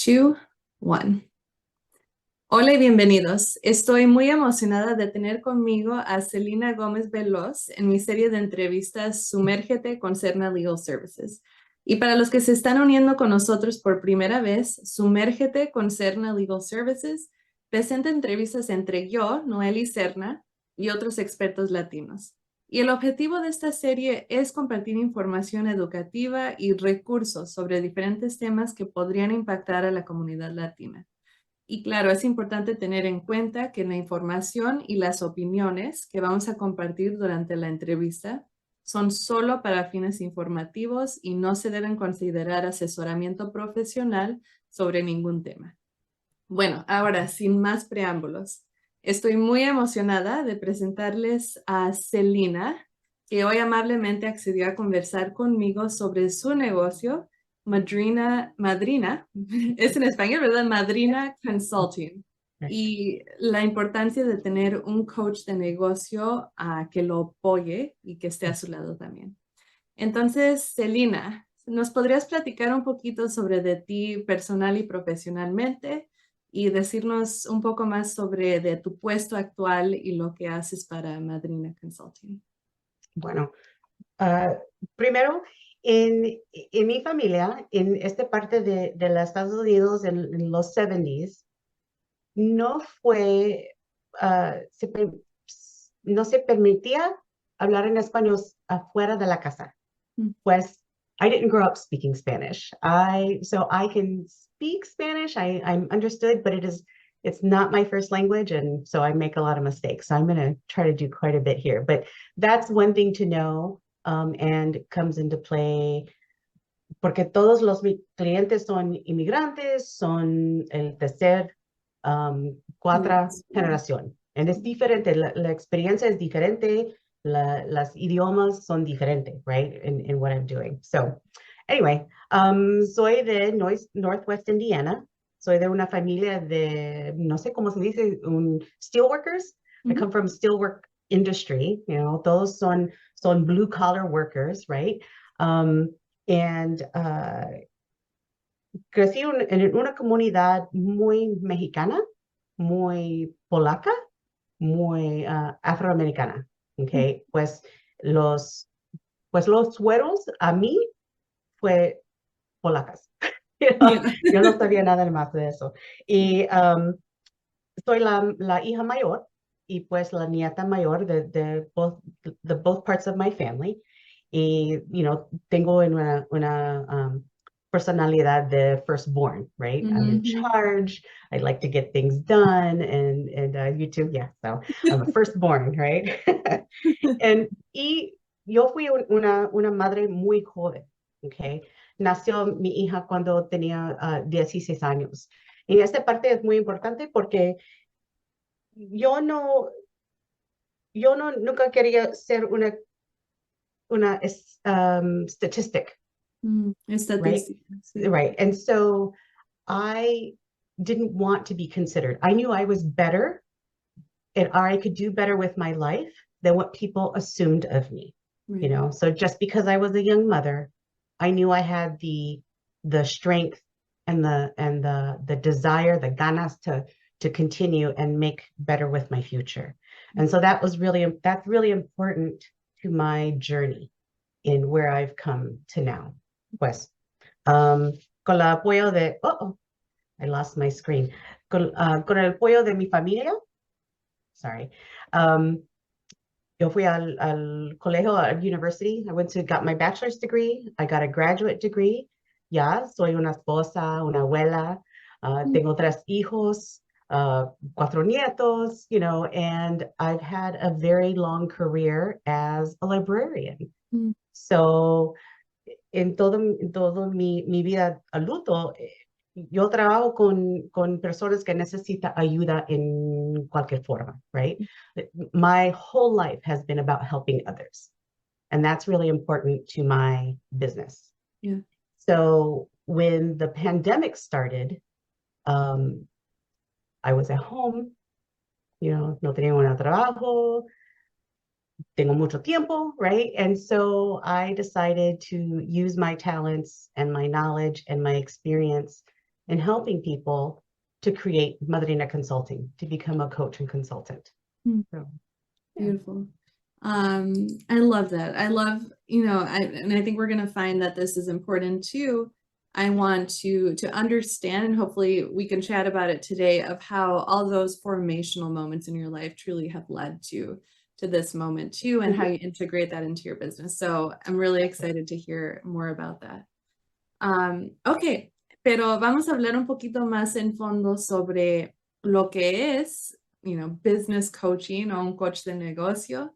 2, 1. Hola y bienvenidos. Estoy muy emocionada de tener conmigo a Selina Gomez-Beloz en mi serie de entrevistas Sumérgete con Serna Legal Services. Y para los que se están uniendo con nosotros por primera vez, Sumérgete con Serna Legal Services presenta entrevistas entre yo, Noeli Serna, y otros expertos latinos. Y el objetivo de esta serie es compartir información educativa y recursos sobre diferentes temas que podrían impactar a la comunidad latina. Y claro, es importante tener en cuenta que la información y las opiniones que vamos a compartir durante la entrevista son solo para fines informativos y no se deben considerar asesoramiento profesional sobre ningún tema. Bueno, ahora, sin más preámbulos, estoy muy emocionada de presentarles a Selina, que hoy amablemente accedió a conversar conmigo sobre su negocio, Madrina, es en español, ¿verdad? Madrina Consulting. Y la importancia de tener un coach de negocio que lo apoye y que esté a su lado también. Entonces, Selina, ¿nos podrías platicar un poquito sobre de ti personal y profesionalmente y decirnos un poco más sobre de tu puesto actual y lo que haces para Madrina Consulting? Bueno, primero, en mi familia, en esta parte de los Estados Unidos en los 70s, no fue, no se permitía hablar en español afuera de la casa. Pues, I didn't grow up speaking Spanish. So I can speak Spanish. I'm understood, but it's not my first language, and so I make a lot of mistakes. So I'm going to try to do quite a bit here. But that's one thing to know, and comes into play porque todos los clientes son inmigrantes, son el tercer, cuarta generación. Y es diferente, la experiencia es diferente, las idiomas son diferentes, right, in what I'm doing. So, anyway, soy de Northwest Indiana. Soy de una familia de, no sé cómo se dice, steelworkers. I come from steelwork industry, you know, todos son blue collar workers, right? And crecí en una comunidad muy mexicana, muy polaca, muy afroamericana. Okay, pues los sueros a mí fue polacas. Yo no sabía nada más de eso. Y soy la hija mayor y pues la nieta mayor de both parts of my family. Y, tengo una personalidad de firstborn, right? I'm in charge. I like to get things done. And you too, yeah. So I'm a firstborn, right? Y yo fui una madre muy joven, okay? Nació mi hija cuando tenía 16 años. Y esta parte es muy importante porque yo nunca quería ser una statistic, right? Right. And so I didn't want to be considered. I knew I was better and I could do better with my life than what people assumed of me. So just because I was a young mother, I knew I had the strength and the desire, the ganas to continue and make better with my future. And so that's really important to my journey in where I've come to now. Pues, con el apoyo de, I lost my screen. Con el apoyo de mi familia, sorry. Yo fui al colegio, at university. I got my bachelor's degree. I got a graduate degree. Ya, soy una esposa, una abuela. Tengo 3 hijos, 4 nietos, and I've had a very long career as a librarian. So, en todo mi vida adulto, yo trabajo con personas que necesitan ayuda en cualquier forma, right? My whole life has been about helping others. And that's really important to my business. Yeah. So when the pandemic started, I was at home, no tenía un trabajo, tengo mucho tiempo, right? And so I decided to use my talents and my knowledge and my experience in helping people to create Madrina Consulting, to become a coach and consultant. So, yeah. Beautiful. I love that. I love, and I think we're going to find that this is important too. I want to understand, and hopefully we can chat about it today, of how all those formational moments in your life truly have led to this moment too, and how you integrate that into your business. So I'm really excited to hear more about that. Ok, pero vamos a hablar un poquito más en fondo sobre lo que es, business coaching o un coach de negocio,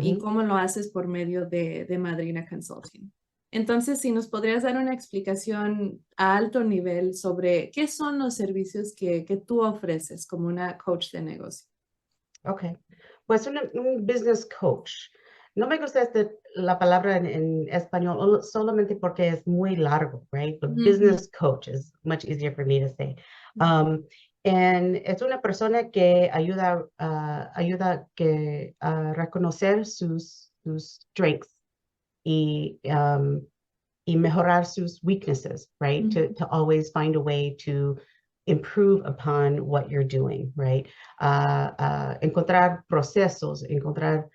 y cómo lo haces por medio de Madrina Consulting. Entonces, si nos podrías dar una explicación a alto nivel sobre qué son los servicios que tú ofreces como una coach de negocio. Ok, pues un business coach. No me gusta la palabra en español solamente porque es muy largo, right? But business coach is much easier for me to say. And es una persona que ayuda a reconocer sus strengths y mejorar sus weaknesses, right? To always find a way to improve upon what you're doing, right? Encontrar procesos, encontrar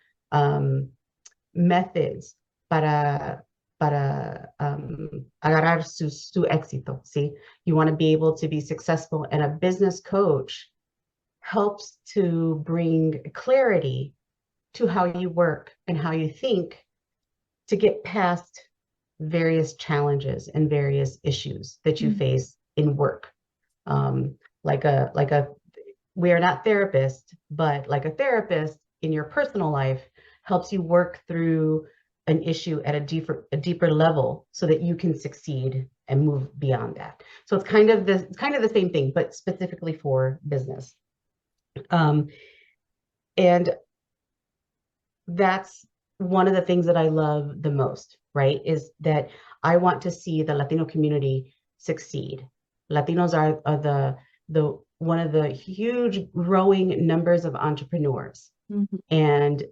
methods para agarrar su éxito, ¿sí? You want to be able to be successful, and a business coach helps to bring clarity to how you work and how you think to get past various challenges and various issues that you face in work. We are not therapists, but like a therapist in your personal life helps you work through an issue at a deeper level so that you can succeed and move beyond that. So it's kind of the same thing, but specifically for business. And that's one of the things that I love the most, right? Is that I want to see the Latino community succeed. Latinos are the one of the huge growing numbers of entrepreneurs. And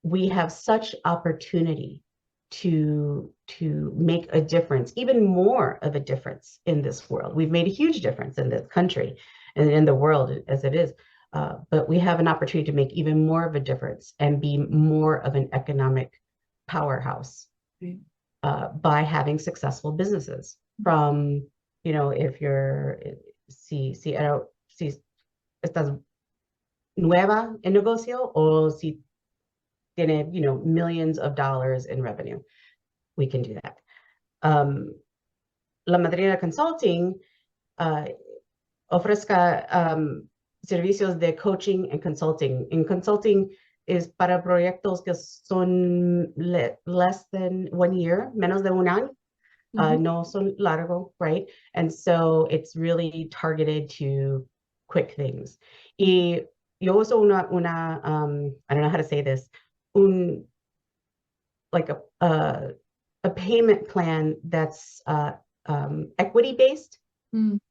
we have such opportunity to make a difference, even more of a difference in this world. We've made a huge difference in this country and in the world as it is. But we have an opportunity to make even more of a difference and be more of an economic powerhouse by having successful businesses. From, if you're, si estás nueva en negocio o si tiene, millions of dollars in revenue, we can do that. La Madrina Consulting ofrezca servicios de coaching and consulting. And consulting is para proyectos que son less than 1 year, menos de un año. No son largo, right? And so it's really targeted to quick things. Y yo uso una I don't know how to say this, a payment plan that's equity based.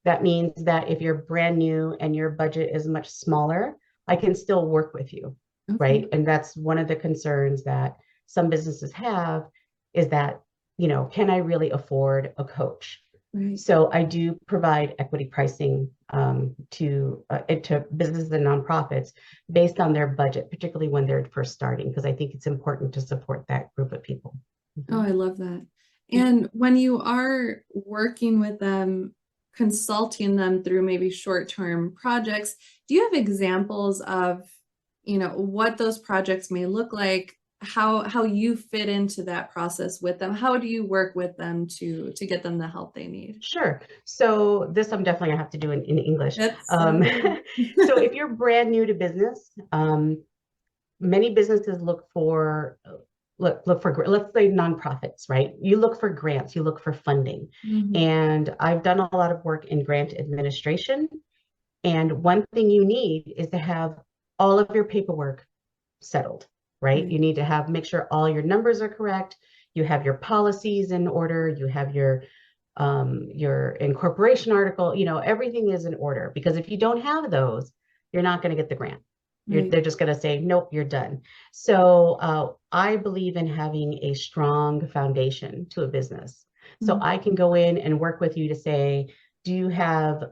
That means that if you're brand new and your budget is much smaller, I can still work with you, right? And that's one of the concerns that some businesses have, is that, can I really afford a coach? Right. So I do provide equity pricing to businesses and nonprofits based on their budget, particularly when they're first starting, because I think it's important to support that group of people. Oh, I love that. And when you are working with them, consulting them through maybe short-term projects, do you have examples of, what those projects may look like, how you fit into that process with them? How do you work with them to get them the help they need? Sure. So this I'm definitely gonna have to do in English. So if you're brand new to business, many businesses look for, let's say nonprofits, right? You look for grants, you look for funding. And I've done a lot of work in grant administration. And one thing you need is to have all of your paperwork settled, right? You need to make sure all your numbers are correct. You have your policies in order. You have your incorporation article, everything is in order, because if you don't have those, you're not going to get the grant. They're just going to say, nope, you're done. So I believe in having a strong foundation to a business. So I can go in and work with you to say, Do you have,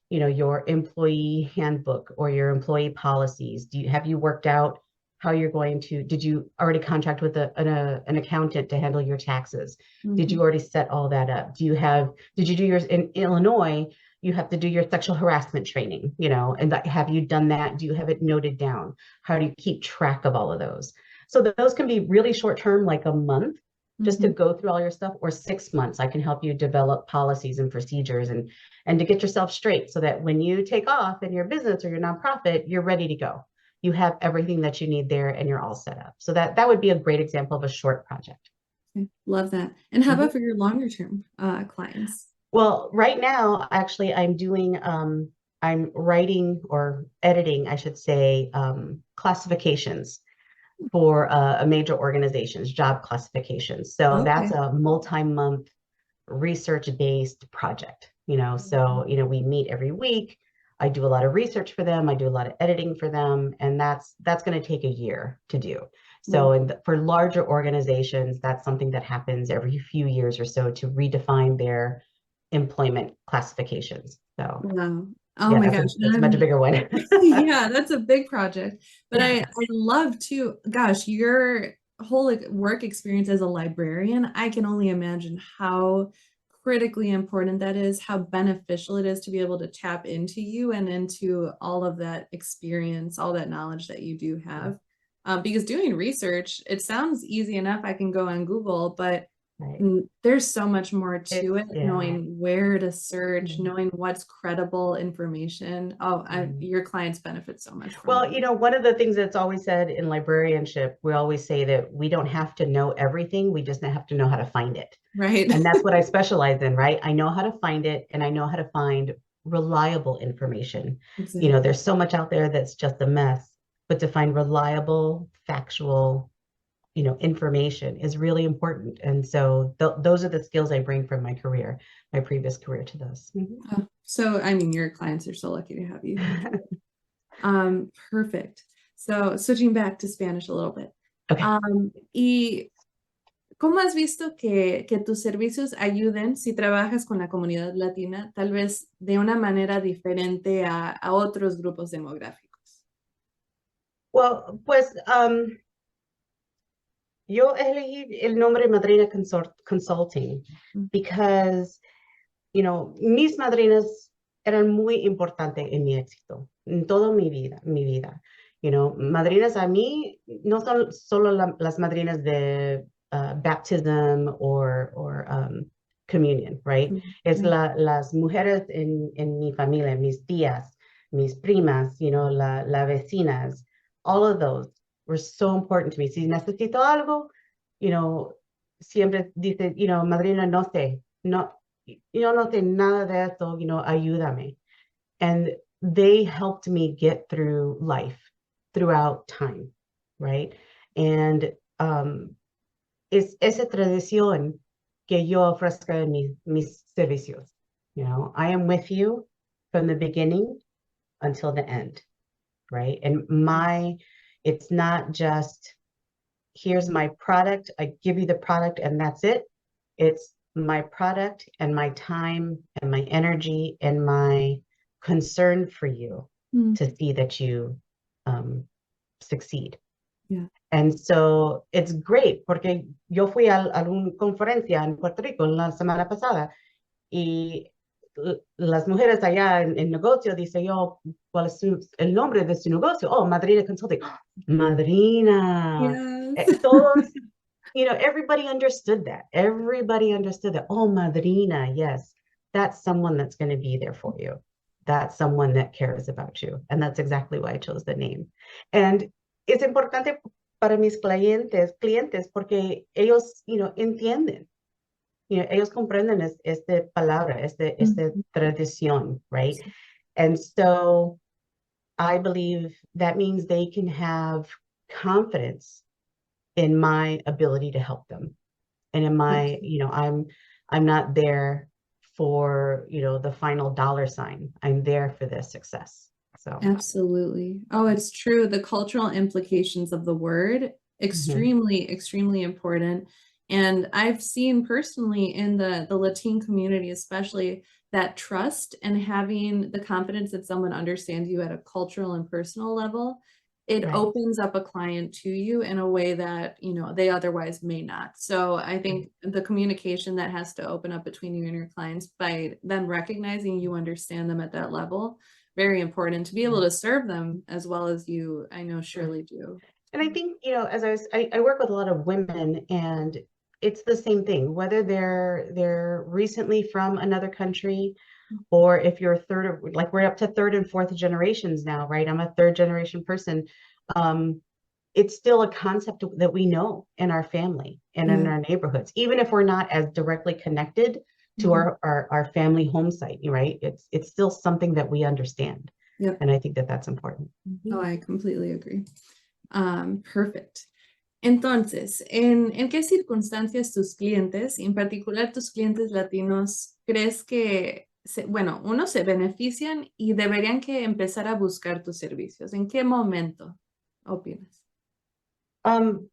your employee handbook or your employee policies? Have you worked out how you're going to, did you already contract with an accountant to handle your taxes? Did you already set all that up? Did you do yours in Illinois? You have to do your sexual harassment training, and have you done that? Do you have it noted down? How do you keep track of all of those? So those can be really short term, like a month, just to go through all your stuff, or 6 months. I can help you develop policies and procedures and to get yourself straight so that when you take off in your business or your nonprofit, you're ready to go. You have everything that you need there and you're all set up. So that would be a great example of a short project. Okay. Love that. And how about for your longer term clients? Well, right now, actually, I'm writing or editing, I should say, classifications for a major organization's job classifications. So that's a multi-month research-based project, so, we meet every week. I do a lot of research for them. I do a lot of editing for them, and that's going to take a year to do. So for larger organizations, that's something that happens every few years or so to redefine their employment classifications. So wow. Oh my gosh. That's a much bigger one. Yeah, that's a big project. But I love to, gosh, your whole work experience as a librarian, I can only imagine how critically important that is, how beneficial it is to be able to tap into you and into all of that experience, all that knowledge that you do have. Because doing research, it sounds easy enough. I can go on Google, but there's so much more to it, knowing where to search, knowing what's credible information. Your clients benefit so much from well, one of the things that's always said in librarianship, we always say that we don't have to know everything, we just have to know how to find it. Right. And that's what I specialize in, right? I know how to find it, and I know how to find reliable information. Exactly. There's so much out there that's just a mess, but to find reliable, factual, information is really important. And so those are the skills I bring from my previous career to this. So, your clients are so lucky to have you. Perfect. So switching back to Spanish a little bit. Okay. ¿Y cómo has visto que tus servicios ayuden si trabajas con la comunidad latina, tal vez de una manera diferente a otros grupos demográficos? Well, pues, yo elegí el nombre Madrina Consulting because, mis madrinas eran muy importantes en mi éxito, en toda mi vida. Madrinas a mí no son solo las madrinas de baptism or communion, right? Es las mujeres en mi familia, mis tías, mis primas, las vecinas, all of those were so important to me. Si necesito algo, siempre dice, madrina, no sé, no sé nada de esto, ayúdame. And they helped me get through life throughout time, right? And es esa tradición que yo ofrezco en mis servicios. I am with you from the beginning until the end, right? And it's not just, here's my product, I give you the product and that's it. It's my product and my time and my energy and my concern for you to see that you succeed. Yeah. And so it's great porque yo fui a una conferencia en Puerto Rico la semana pasada y las mujeres allá en Negocio dicen yo, ¿cuál es el nombre de su negocio? Oh, Madrina Consulting. Madrina. Yes. Todos, everybody understood that. Everybody understood that. Oh, Madrina, yes. That's someone that's going to be there for you. That's someone that cares about you. And that's exactly why I chose the name. And it's importante para mis clientes porque ellos, entienden. Ellos comprenden esta palabra, esta tradición, right? And so I believe that means they can have confidence in my ability to help them. And in my, I'm not there for, the final dollar sign. I'm there for their success. So absolutely. Oh, it's true. The cultural implications of the word, extremely, extremely important. And I've seen personally in the Latin community, especially, that trust and having the confidence that someone understands you at a cultural and personal level, it opens up a client to you in a way that, you know, they otherwise may not. So I think the communication that has to open up between you and your clients by them recognizing you understand them at that level, very important to be able to serve them as well as you, I know, surely do. And I think, you know, as I work with a lot of women, and it's the same thing, whether they're recently from another country, or if you're third, or like we're up to third and fourth generations now, right? I'm a third generation person. It's still a concept that we know in our family and in our neighborhoods, even if we're not as directly connected to our family home site, right? It's still something that we understand. Yep. And I think that that's important. Oh, I completely agree. Perfect. Entonces, ¿en qué circunstancias tus clientes, en particular tus clientes latinos, crees que, bueno, uno, se benefician y deberían que empezar a buscar tus servicios? ¿En qué momento opinas? I'm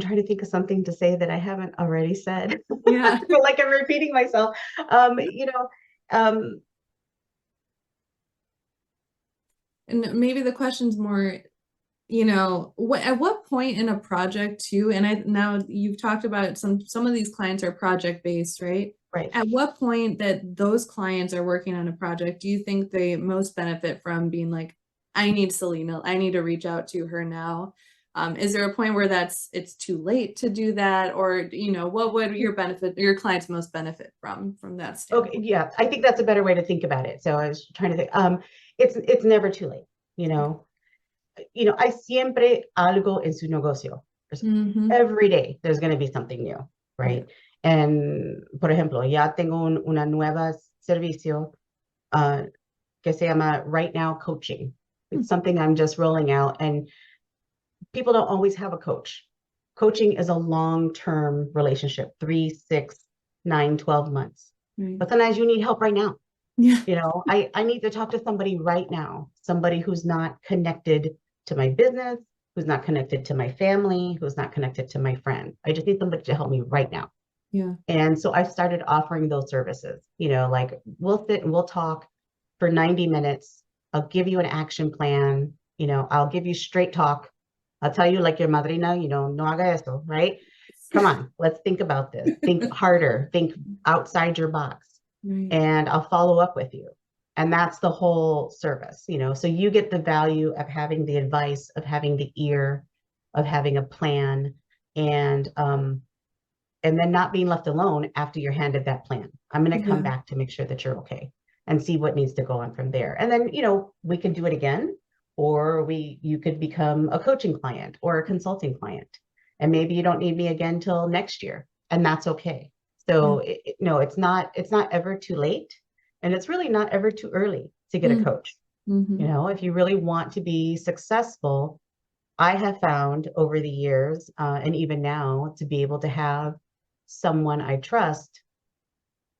trying to think of something to say that I haven't already said. Yeah. I feel like I'm repeating myself. You know, and maybe the question's more, you know, at what point in a project too, and now you've talked about some of these clients are project based, right? Right. At what point that those clients are working on a project, do you think they most benefit from being like, I need Selina, I need to reach out to her now? Is there a point where it's too late to do that? Or, you know, what would your clients most benefit from that standpoint? Okay, yeah, I think that's a better way to think about it. So I was trying to think, it's never too late, you know. You know, hay siempre algo en su negocio. Every day there's going to be something new, right? And, por ejemplo, ya tengo una nueva servicio que se llama Right Now Coaching. It's something I'm just rolling out, and people don't always have a coach. Coaching is a long-term relationship, 3, 6, 9, 12 months. But sometimes you need help right now. Yeah. You know, I need to talk to somebody right now, somebody who's not connected to my business, who's not connected to my family, who's not connected to my friends. I just need somebody to help me right now. Yeah. And so I've started offering those services, you know, like we'll sit and we'll talk for 90 minutes. I'll give you an action plan. You know, I'll give you straight talk. I'll tell you like your madrina, you know, no haga eso, right? Come on, let's think about this. Think harder, think outside your box. And I'll follow up with you. And that's the whole service, you know. So you get the value of having the advice, of having the ear, of having a plan, and then not being left alone after you're handed that plan. I'm going to come back to make sure that you're okay and see what needs to go on from there. And then, you know, we can do it again, or you could become a coaching client or a consulting client. And maybe you don't need me again till next year, and that's okay. So no, it's not ever too late, and it's really not ever too early to get a coach. You know, if you really want to be successful, I have found over the years, and even now, to be able to have someone I trust,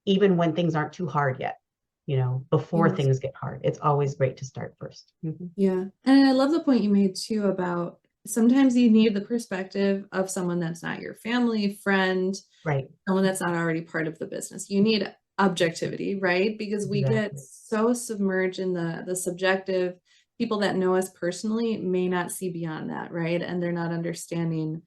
even when things aren't too hard yet, you know, before things get hard. It's always great to start first. Yeah. And I love the point you made too about sometimes you need the perspective of someone that's not your family, friend, right? Someone that's not already part of the business. You need objectivity, right? Because we get so submerged in the subjective. People that know us personally may not see beyond that, right? And they're not understanding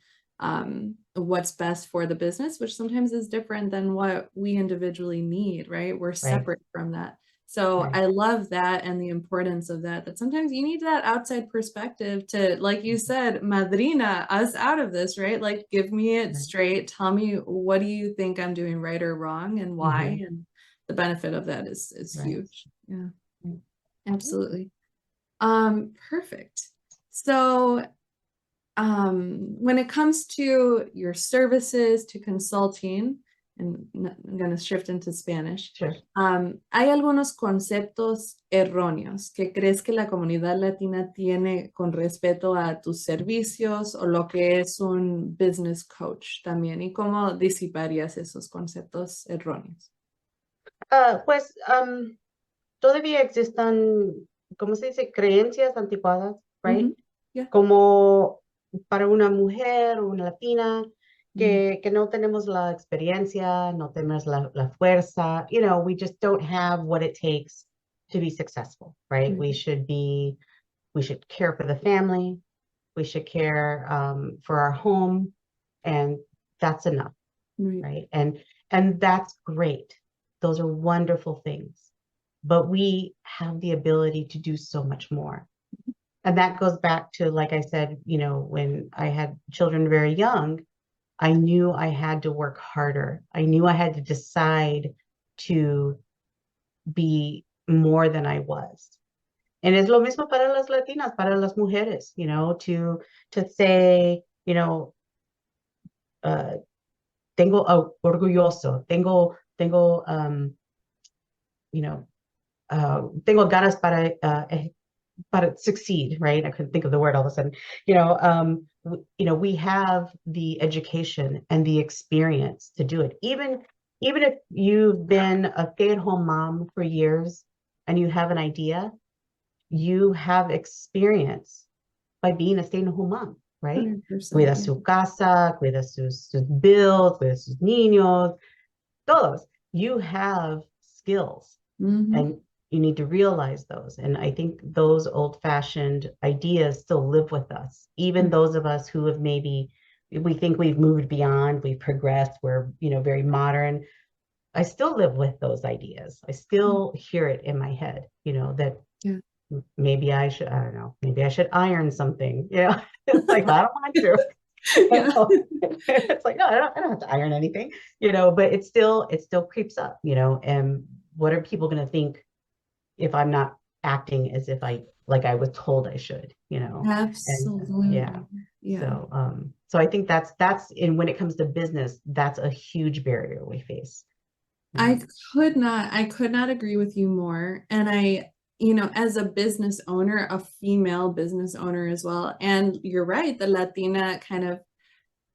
what's best for the business, which sometimes is different than what we individually need, right? We're separate from that. So I love that and the importance of that sometimes you need that outside perspective to, like you said, madrina us out of this, right? Like, give me it straight. Tell me, what do you think I'm doing right or wrong and why? And the benefit of that is huge. Yeah, absolutely. Perfect. So when it comes to your services, to consulting, and I'm going to shift into Spanish. Sure. ¿Hay algunos conceptos erróneos que crees que la comunidad latina tiene con respecto a tus servicios o lo que es un business coach también? ¿Y cómo disiparías esos conceptos erróneos? Pues todavía existen ¿cómo se dice? Creencias anticuadas, right? Yeah. Como para una mujer, una latina, Mm. que no tenemos la experiencia, no tenemos la fuerza, you know, we just don't have what it takes to be successful, right? Right. We should care for the family, we should care for our home, and that's enough, Right. right? And that's great. Those are wonderful things, but we have the ability to do so much more. And that goes back to, like I said, you know, when I had children very young, I knew I had to work harder. I knew I had to decide to be more than I was. And es lo mismo para las latinas, para las mujeres, you know, to say, you know, tengo orgulloso, tengo, you know, tengo ganas para succeed, right? I couldn't think of the word all of a sudden. You know, we have the education and the experience to do it. Even if you've been a stay-at-home mom for years and you have an idea, you have experience by being a stay-at-home mom, right? 100%, Cuida yeah. su casa, cuida sus bills, cuida sus niños, todos. You have skills, and you need to realize those. And I think those old-fashioned ideas still live with us, even those of us who have maybe, we think we've moved beyond, we've progressed, we're, you know, very modern. I still live with those ideas. I still hear it in my head, you know, that maybe I should, I don't know, maybe I should iron something. You know, it's like, I don't want to. Yeah. It's like, no, I don't have to iron anything, you know, but it still creeps up, you know, and what are people going to think if I'm not acting as if I was told I should, you know? Absolutely. And Yeah. so I think that's in, when it comes to business, that's a huge barrier we face. I could not agree with you more. And I, you know, as a business owner, a female business owner as well, and you're right, the Latina kind of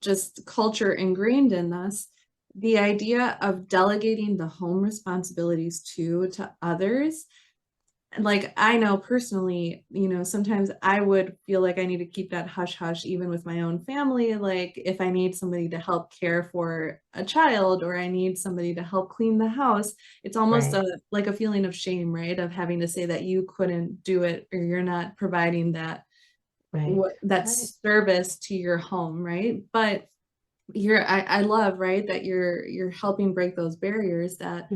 just culture ingrained in us, the idea of delegating the home responsibilities to others. Like, I know personally, you know, sometimes I would feel like I need to keep that hush hush even with my own family. Like, if I need somebody to help care for a child, or I need somebody to help clean the house, it's almost like a feeling of shame, right? Of having to say that you couldn't do it, or you're not providing that service to your home, right? But I love, right, that you're helping break those barriers, that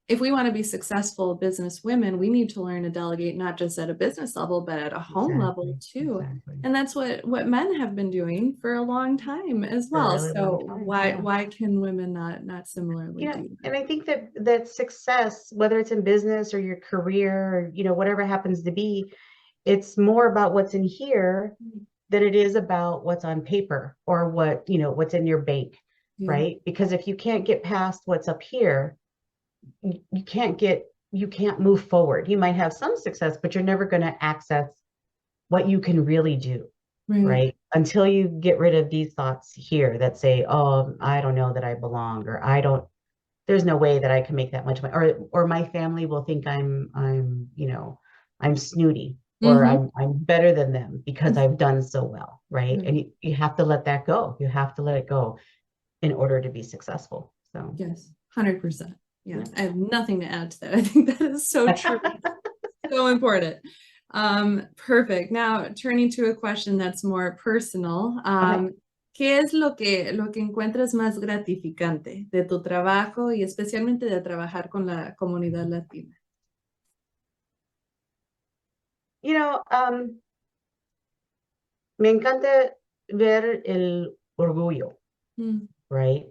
if we want to be successful business women, we need to learn to delegate, not just at a business level, but at a home level too. And that's what men have been doing for a long time as well. Really so why can women not similarly do that? And I think that success, whether it's in business or your career, or, you know, whatever happens to be, it's more about what's in here than it is about what's on paper or what, you know, what's in your bank, right? Because if you can't get past what's up here, you can't move forward. You might have some success, but you're never going to access what you can really do, right? Until you get rid of these thoughts here that say, oh, I don't know that I belong, or there's no way that I can make that much money, or my family will think I'm you know, I'm snooty, or I'm better than them because I've done so well, right? And you have to let that go. You have to let it go in order to be successful. So yes, 100%. Yeah, I have nothing to add to that. I think that is so true. So important. Perfect. Now, turning to a question that's more personal. ¿Qué es lo que encuentras más gratificante de tu trabajo, y especialmente de trabajar con la comunidad latina? You know, me encanta ver el orgullo, right?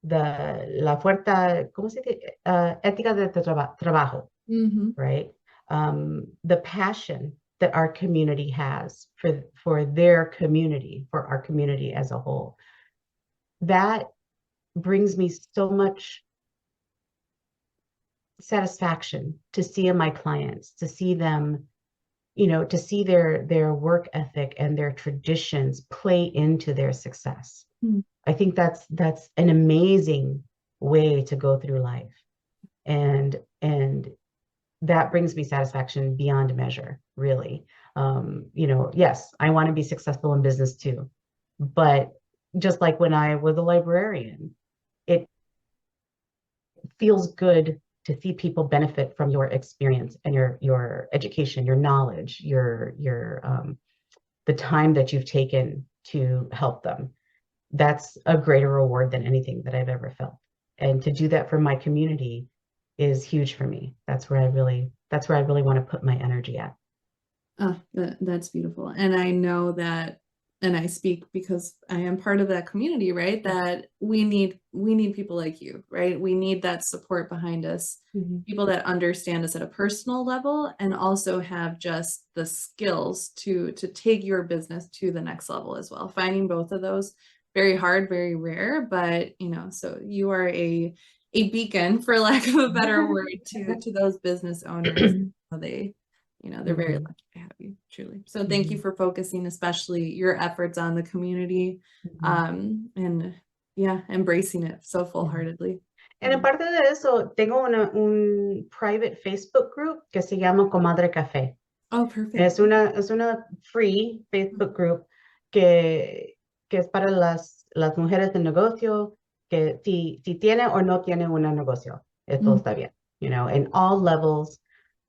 La fuerza, ¿cómo se dice? Ética de trabajo, right? The passion that our community has for their community, for our community as a whole. That brings me so much satisfaction to see in my clients, to see them, you know, to see their work ethic and their traditions play into their success. I think that's an amazing way to go through life. And that brings me satisfaction beyond measure, really. Yes, I want to be successful in business too. But just like when I was a librarian, it feels good to see people benefit from your experience and your education, your knowledge, your the time that you've taken to help them. That's a greater reward than anything that I've ever felt. And to do that for my community is huge for me. That's where I really want to put my energy at. Oh, that's beautiful. And I know that, and I speak because I am part of that community, right? That we need people like you, right? We need that support behind us, people that understand us at a personal level and also have just the skills to take your business to the next level as well. Finding both of those, very hard, very rare, but so you are a beacon, for lack of a better word, to those business owners. They're very lucky to have you, truly. So thank you for focusing, especially your efforts on the community, and embracing it so full-heartedly. And aparte de eso, tengo un private Facebook group que se llama Comadre Café. Oh, perfect. Es una free Facebook group que es para las mujeres de negocio, que si tiene o no tiene un negocio, todo está bien, in all levels,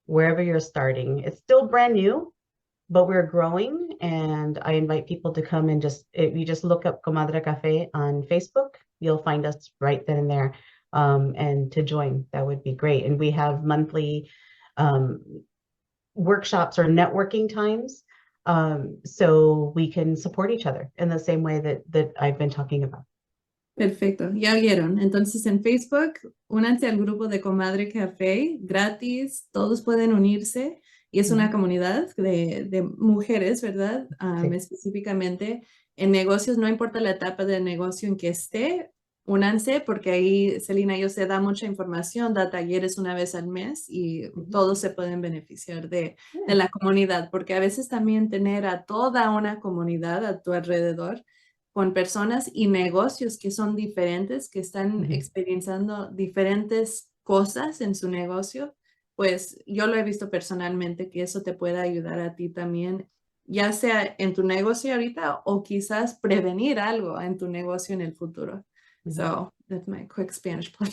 wherever you're starting. It's still brand new, but we're growing, and I invite people to come and if you just look up Comadre Café on Facebook, you'll find us right then and there, and to join, that would be great. And we have monthly workshops or networking times, so we can support each other in the same way that I've been talking about. Perfecto, ya vieron. Entonces en Facebook, únanse al grupo de Comadre Café, gratis, todos pueden unirse y es una comunidad de mujeres, ¿verdad? Sí. Específicamente en negocios, no importa la etapa del negocio en que esté, únanse porque ahí Selina y yo se da mucha información, da talleres una vez al mes y todos se pueden beneficiar de la comunidad, porque a veces también tener a toda una comunidad a tu alrededor con personas y negocios que son diferentes, que están experienciando diferentes cosas en su negocio, pues yo lo he visto personalmente que eso te puede ayudar a ti también, ya sea en tu negocio ahorita o quizás prevenir algo en tu negocio en el futuro. So that's my quick Spanish plug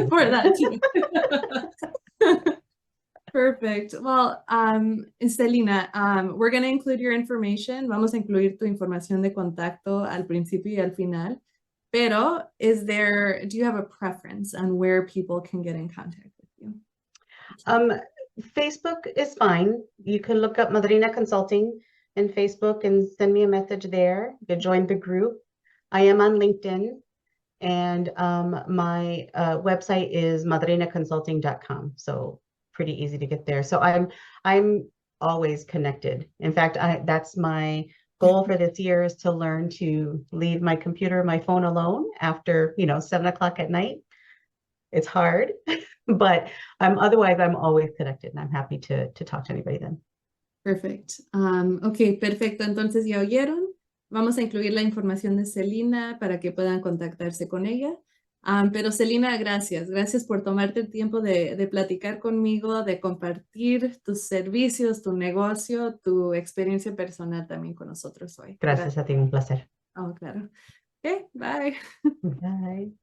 for that too. Perfect. Well, Selina, we're going to include your information. Vamos a incluir tu información de contacto al principio y al final. Pero do you have a preference on where people can get in contact with you? Facebook is fine. You can look up Madrina Consulting in Facebook and send me a message there. You can join the group. I am on LinkedIn, and my website is madrinaconsulting.com. So pretty easy to get there. So I'm always connected. In fact, that's my goal for this year, is to learn to leave my computer, my phone alone after 7 o'clock at night. It's hard, but otherwise I'm always connected, and I'm happy to talk to anybody then. Perfect. Ok, perfecto. Entonces ya oyeron. Vamos a incluir la información de Selina para que puedan contactarse con ella. Pero Selina, gracias. Gracias por tomarte el tiempo de platicar conmigo, de compartir tus servicios, tu negocio, tu experiencia personal también con nosotros hoy. Gracias a ti, un placer. Oh, claro. Ok, bye. Bye.